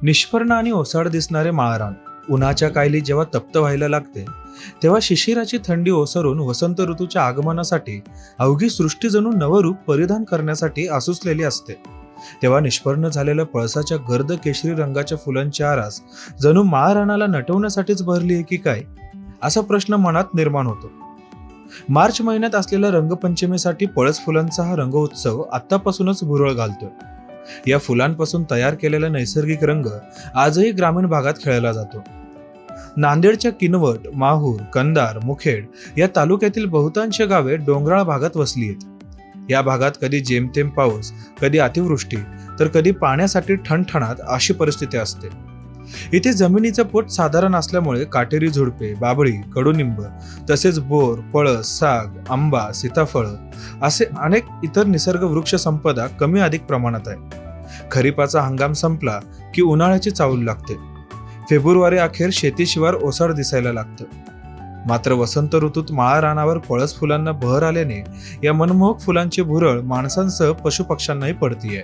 निष्पर्ण आणि ओसाड दिसणारे माळरान उन्हाच्या कायली जेव्हा तप्त व्हायला लागते, तेव्हा शिशिराची थंडी ओसरून वसंत ऋतूच्या आगमनासाठी अवघी सृष्टी जणू नवरूप परिधान करण्यासाठी आसुसलेली असते. तेव्हा निष्पर्ण झालेल्या पळसाच्या गर्द केशरी रंगाच्या फुलांची आरास जणू माळरानाला नटवण्यासाठीच भरली आहे की काय, असा प्रश्न मनात निर्माण होतो. मार्च महिन्यात असलेल्या रंगपंचमीसाठी पळस फुलांचा हा रंगोत्सव आतापासूनच भुरळ घालतोय. या फुलांपासून तयार केलेला नैसर्गिक रंग आजही ग्रामीण भागात खेळला जातो. नांदेडच्या किनवट, माहूर, कंधार, मुखेड या तालुक्यातील बहुतांश गावे डोंगराळ भागात वसली आहेत. या भागात कधी जेमतेम पाऊस, कधी अतिवृष्टी, तर कधी पाण्यासाठी ठणठणाट अशी परिस्थिती असते. इथे जमिनीचं पोट साधारण असल्यामुळे काटेरी झुडपे, बाभळी, कडुनिंब, तसेच बोर, पळस, साग, आंबा, सीताफळ असे अनेक इतर निसर्ग वृक्ष संपदा कमी अधिक प्रमाणात आहे. खरीपाचा हंगाम संपला की उन्हाळ्याची चाहूल लागते. फेब्रुवारी अखेर शेतीशिवार ओसाड दिसायला लागतं. मात्र वसंत ऋतूत माळरानावर पळस फुलांना बहर आल्याने या मनमोहक फुलांची भुरळ माणसांसह पशुपक्ष्यांनाही पडतीये.